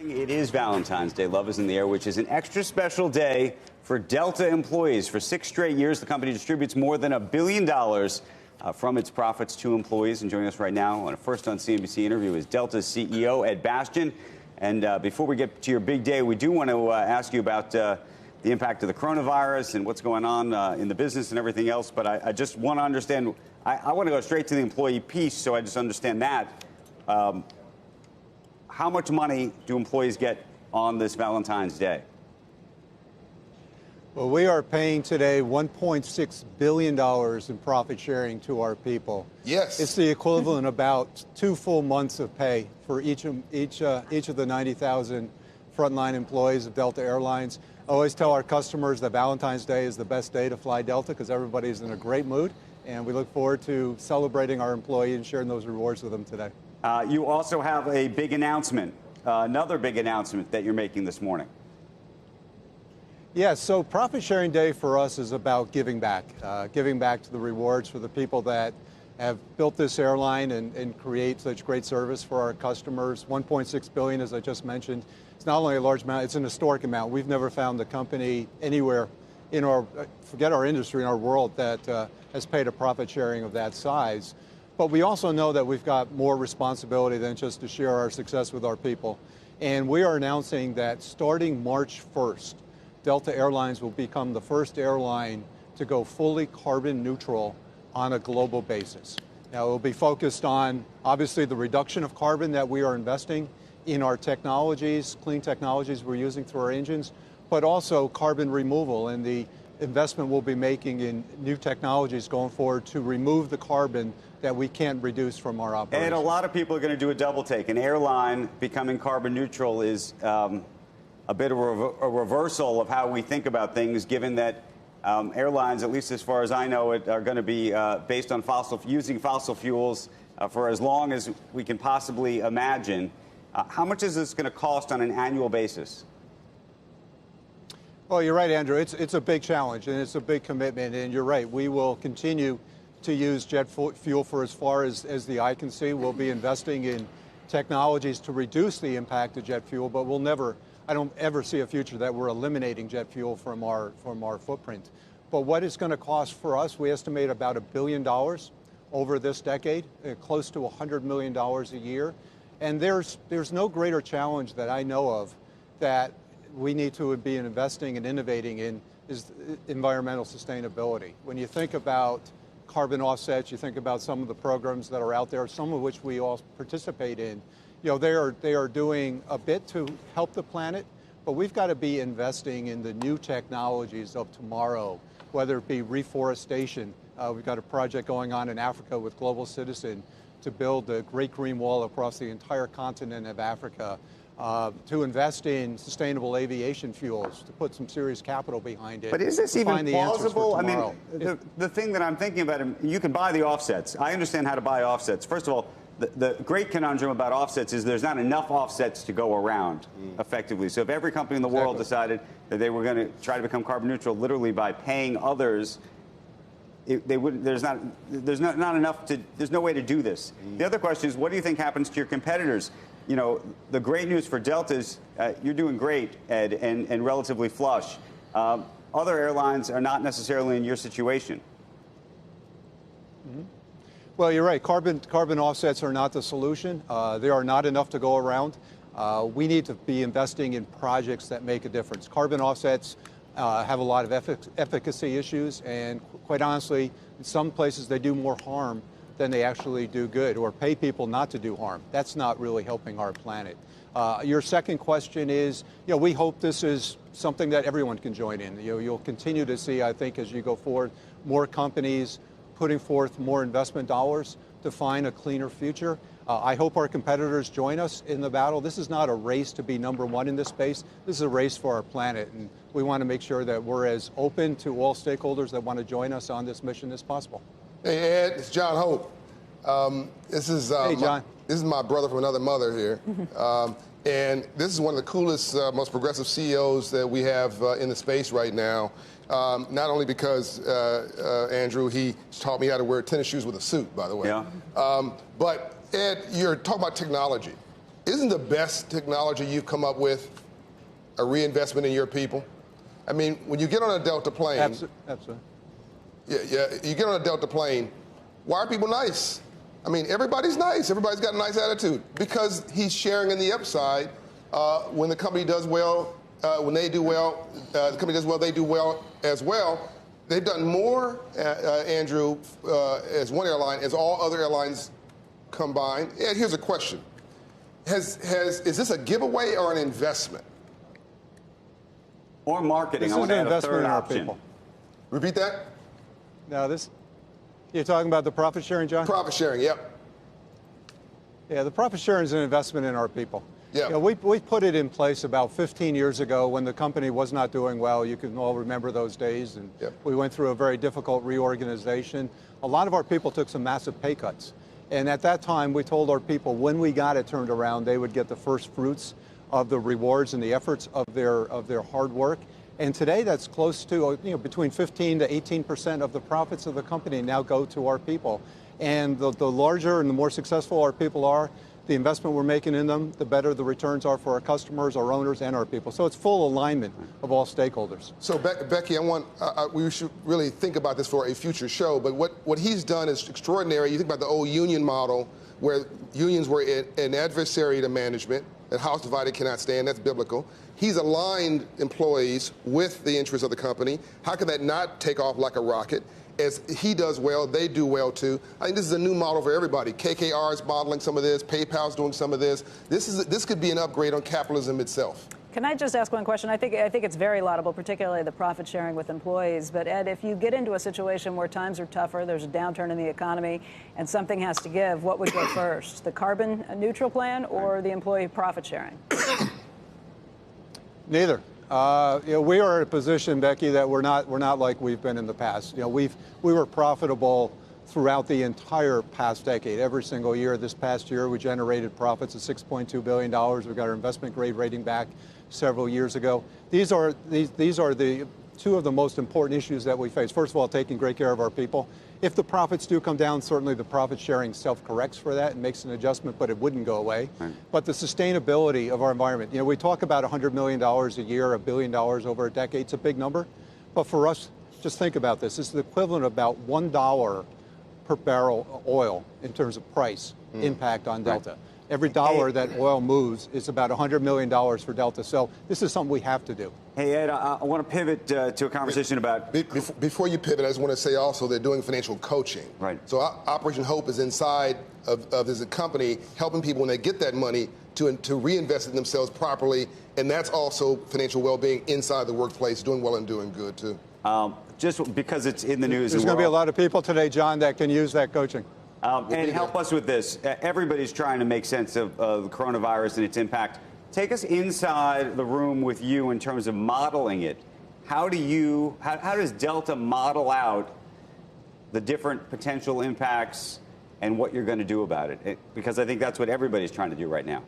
It is Valentine's Day. Love is in the air, which is an extra special day for Delta employees. For 6 straight years, the company distributes more than $1 billion from its profits to employees. And joining us right now on a first on CNBC interview is Delta's CEO Ed Bastian. And before we get to your big day, we do want to ask you about the impact of the coronavirus and what's going on in the business and everything else. But I just want to understand. I want to go straight to the employee piece, so I just understand that. How much money do employees get on this Valentine's Day? Well, we are paying today $1.6 billion in profit sharing to our people. Yes. It's the equivalent of about 2 full months of pay for each of the 90,000 frontline employees of Delta Airlines. I always tell our customers that Valentine's Day is the best day to fly Delta because everybody's in a great mood, and we look forward to celebrating our employee and sharing those rewards with them today. You also have a big announcement, another big announcement that you're making this morning. Yes, so Profit Sharing Day for us is about giving back to the rewards for the people that have built this airline and create such great service for our customers. $1.6 billion, as I just mentioned, it's not only a large amount, it's an historic amount. We've never found a company anywhere in our, forget our industry, in our world that has paid a profit sharing of that size. But we also know that we've got more responsibility than just to share our success with our people. And we are announcing that starting March 1st, Delta Airlines will become the first airline to go fully carbon neutral on a global basis. Now, it will be focused on, obviously, the reduction of carbon that we are investing in our technologies, clean technologies we're using through our engines, but also carbon removal and the investment we'll be making in new technologies going forward to remove the carbon that we can't reduce from our operations. And a lot of people are going to do a double take. An airline becoming carbon neutral is a bit of a reversal of how we think about things, given that airlines, at least as far as I know it, are going to be based on using fossil fuels for as long as we can possibly imagine. How much is this going to cost on an annual basis? Well, you're right, Andrew. It's a big challenge and it's a big commitment. And you're right. We will continue to use jet fuel for as far as the eye can see. We'll be investing in technologies to reduce the impact of jet fuel, but I don't ever see a future that we're eliminating jet fuel from our footprint. But what it's going to cost for us, we estimate about $1 billion over this decade, close to $100 million a year. And there's no greater challenge that I know of that we need to be investing and innovating in is environmental sustainability. When you think about carbon offsets, you think about some of the programs that are out there, some of which we all participate in. You know, they are doing a bit to help the planet, but we've got to be investing in the new technologies of tomorrow, whether it be reforestation. We've got a project going on in Africa with Global Citizen to build the Great Green Wall across the entire continent of Africa, to invest in sustainable aviation fuels, to put some serious capital behind it. But is this even plausible? I mean, the thing that I'm thinking about, you can buy the offsets. I understand how to buy offsets. First of all, the great conundrum about offsets is there's not enough offsets to go around effectively. So if every company in the world decided that they were going to try to become carbon neutral literally by paying others, they wouldn't. There's not enough to. There's no way to do this. The other question is, what do you think happens to your competitors? You know, the great news for Delta is you're doing great, Ed, and relatively flush. Other airlines are not necessarily in your situation. Well, you're right. Carbon offsets are not the solution. There are not enough to go around. We need to be investing in projects that make a difference. Carbon offsets have a lot of efficacy issues, and quite honestly, in some places they do more harm than they actually do good, or pay people not to do harm. That's not really helping our planet. Your second question is, you know, we hope this is something that everyone can join in. You'll continue to see, I think, as you go forward, more companies putting forth more investment dollars to find a cleaner future. I hope our competitors join us in the battle. This is not a race to be number one in this space. This is a race for our planet, and we want to make sure that we're as open to all stakeholders that want to join us on this mission as possible. Hey, Ed, it's John Hope. Hey, John. This is my brother from another mother here. And this is one of the coolest, most progressive CEOs that we have in the space right now. Not only because, Andrew, he taught me how to wear tennis shoes with a suit, by the way. Yeah. But, Ed, you're talking about technology. isn't the best technology you've come up with a reinvestment in your people? I mean, when you get on a Delta plane, Absolutely. Yeah, you get on a Delta plane, why are people nice? I mean, everybody's nice. Everybody's got a nice attitude because he's sharing in the upside. When the company does well, when they do well, the company does well, they do well as well. They've done more, Andrew, as one airline, as all other airlines combined. And here's a question. Is this a giveaway or an investment? Or marketing. This I is want an to add a investment third in our option. people. Repeat that? Now, you're talking about the profit sharing, John? Profit sharing, yep. Yeah, the profit sharing is an investment in our people. Yeah. You know, we put it in place about 15 years ago when the company was not doing well. You can all remember those days. And Yep. we went through a very difficult reorganization. A lot of our people took some massive pay cuts. And at that time, we told our people when we got it turned around, they would get the first fruits of the rewards and the efforts of their hard work. And today, that's close to between 15 to 18% of the profits of the company now go to our people. And the larger and the more successful our people are, the investment we're making in them, the better the returns are for our customers, our owners, and our people. So it's full alignment of all stakeholders. So, Becky, we should really think about this for a future show, but what he's done is extraordinary. You think about the old union model where unions were an adversary to management, that house divided cannot stand, that's biblical. He's aligned employees with the interests of the company. How can that not take off like a rocket? As he does well, they do well too. I think this is a new model for everybody. KKR is modeling some of this. PayPal's doing some of this. This could be an upgrade on capitalism itself. Can I just ask one question? I think it's very laudable, particularly the profit sharing with employees. But Ed, if you get into a situation where times are tougher, there's a downturn in the economy, and something has to give, what would go first? The carbon neutral plan or the employee profit sharing? Neither. We are in a position, Becky, that we're not like we've been in the past. We were profitable throughout the entire past decade. Every single year. This past year, we generated profits of $6.2 billion. We got our investment grade rating back several years ago. These are the two of the most important issues that we face. First of all, taking great care of our people. If the profits do come down, certainly the profit sharing self-corrects for that and makes an adjustment, but it wouldn't go away. Right. But the sustainability of our environment, we talk about $100 million a year, $1 billion over a decade. It's a big number. But for us, just think about this. It's the equivalent of about $1 per barrel of oil in terms of price impact on Delta. Right. Every dollar that oil moves is about $100 million for Delta. So this is something we have to do. Hey, Ed, I want to pivot to a conversation about... Before you pivot, I just want to say also they're doing financial coaching. Right. So Operation Hope is inside of this company, helping people when they get that money to reinvest in themselves properly. And that's also financial well-being inside the workplace, doing well and doing good, too. Just because it's in the news. There's going to be a lot of people today, John, that can use that coaching. And help us with this. Everybody's trying to make sense of the coronavirus and its impact. Take us inside the room with you in terms of modeling it. How does Delta model out the different potential impacts and what you're going to do about it? Because I think that's what everybody's trying to do right now.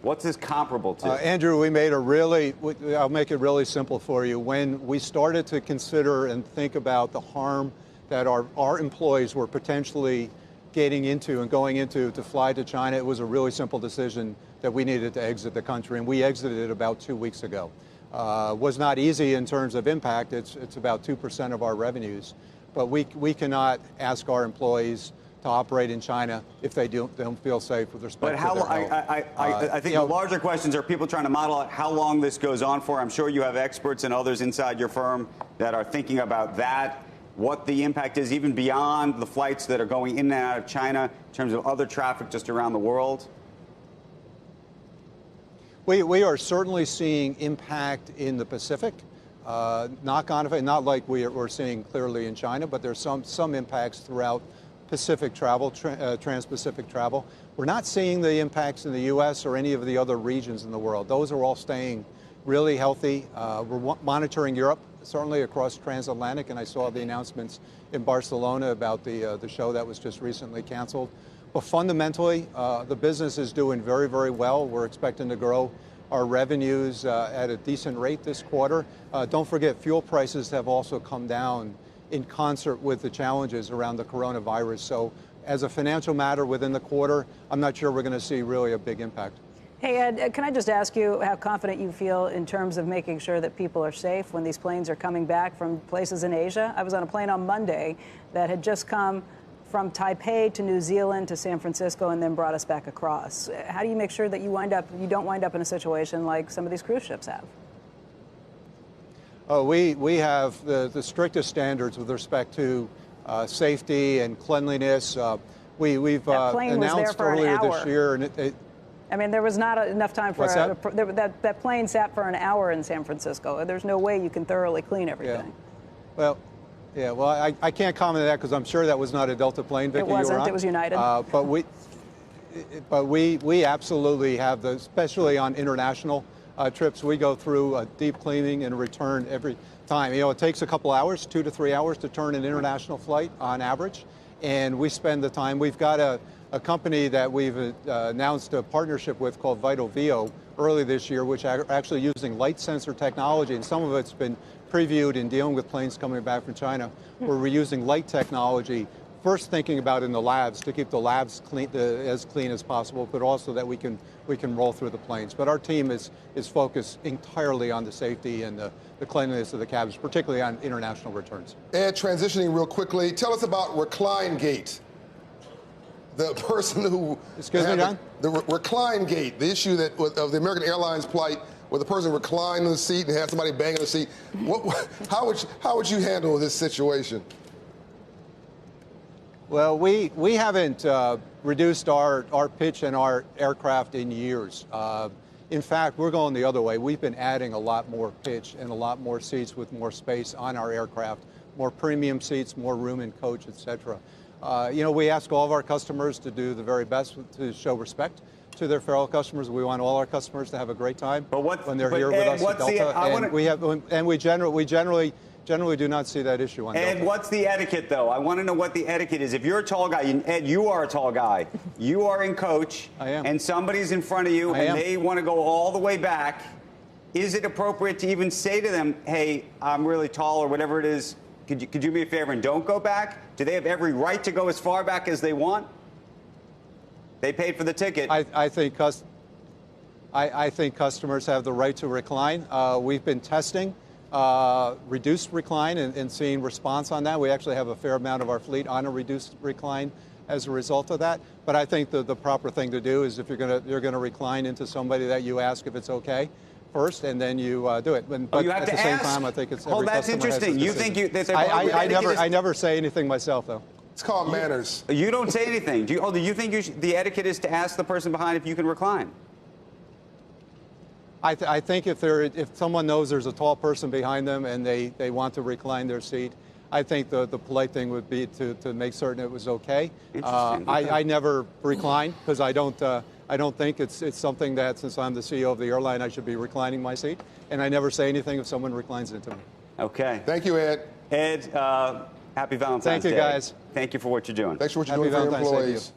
What's this comparable to? Andrew, I'll make it really simple for you. When we started to consider and think about the harm that our employees were potentially getting into and going into to fly to China, it was a really simple decision that we needed to exit the country, and we exited it about 2 weeks ago. Was not easy in terms of impact. It's about 2% of our revenues, but we cannot ask our employees to operate in China if they don't feel safe with respect to their health. I think the larger questions are people trying to model out how long this goes on for. I'm sure you have experts and others inside your firm that are thinking about that. What the impact is even beyond the flights that are going in and out of China in terms of other traffic just around the world? We are certainly seeing impact in the Pacific. Knock-on effect, not like we're seeing clearly in China, but there's some impacts throughout Pacific travel, trans-Pacific travel. We're not seeing the impacts in the U.S. or any of the other regions in the world. Those are all staying really healthy. We're monitoring Europe, certainly across transatlantic, and I saw the announcements in Barcelona about the show that was just recently canceled. But fundamentally, the business is doing very, very well. We're expecting to grow our revenues at a decent rate this quarter. Don't forget, fuel prices have also come down in concert with the challenges around the coronavirus. So as a financial matter within the quarter, I'm not sure we're going to see really a big impact. Hey, Ed, can I just ask you how confident you feel in terms of making sure that people are safe when these planes are coming back from places in Asia? I was on a plane on Monday that had just come from Taipei to New Zealand to San Francisco and then brought us back across. How do you make sure that you don't wind up in a situation like some of these cruise ships have? We have the strictest standards with respect to safety and cleanliness. We've announced earlier this year, and I mean, there was not enough time for that plane sat for an hour in San Francisco. There's no way you can thoroughly clean everything. Yeah. Well, I can't comment on that because I'm sure that was not a Delta plane, Vicki. It wasn't. You were on. It was United. But we absolutely have especially on international trips, we go through a deep cleaning and return every time. You know, it takes a couple hours, 2 to 3 hours to turn an international flight on average, and we spend the time. We've got a company that we've announced a partnership with called Vital Vio early this year, which are actually using light sensor technology, and some of it's been previewed in dealing with planes coming back from China, where we're using light technology, first thinking about in the labs to keep the labs clean, as clean as possible, but also that we can roll through the planes. But our team is focused entirely on the safety and the cleanliness of the cabins, particularly on international returns. Ed, transitioning real quickly, tell us about Recline Gate. The person who Excuse me, John? The Recline Gate, the issue of the American Airlines flight where the person reclined in the seat and had somebody banging the seat. How would you handle this situation? Well, we haven't reduced our pitch in our aircraft in years. In fact, we're going the other way. We've been adding a lot more pitch and a lot more seats with more space on our aircraft, more premium seats, more room in coach, et cetera. You know, we ask all of our customers to do the very best to show respect to their fellow customers. We want all our customers to have a great time when they're here with us at Delta. And we generally do not see that issue on Delta. Ed, what's the etiquette, though? I want to know what the etiquette is. If you're a tall guy, Ed, you are a tall guy. You are in coach. I am. And somebody's in front of you, and they want to go all the way back. Is it appropriate to even say to them, hey, I'm really tall or whatever it is, could you do me a favor and don't go back? Do they have every right to go as far back as they want? They paid for the ticket. I think customers have the right to recline. We've been testing reduced recline and seeing response on that. We actually have a fair amount of our fleet on a reduced recline as a result of that. But I think the proper thing to do is if you're gonna recline into somebody, that you ask if it's okay first, and then you do it. But you have at the same time, I think it's every that's customer has interesting. to You think that I never say anything myself, though. It's called manners. You don't say anything. Do you think the etiquette is to ask the person behind if you can recline? I think if someone knows there's a tall person behind them and they want to recline their seat, I think the polite thing would be to make certain it was okay. I never recline because I don't think it's something that, since I'm the CEO of the airline, I should be reclining my seat. And I never say anything if someone reclines into me. Okay. Thank you, Ed. Ed, happy Valentine's Day. Thank you, guys. Thank you for what you're doing. Thanks for what you're doing for your employees.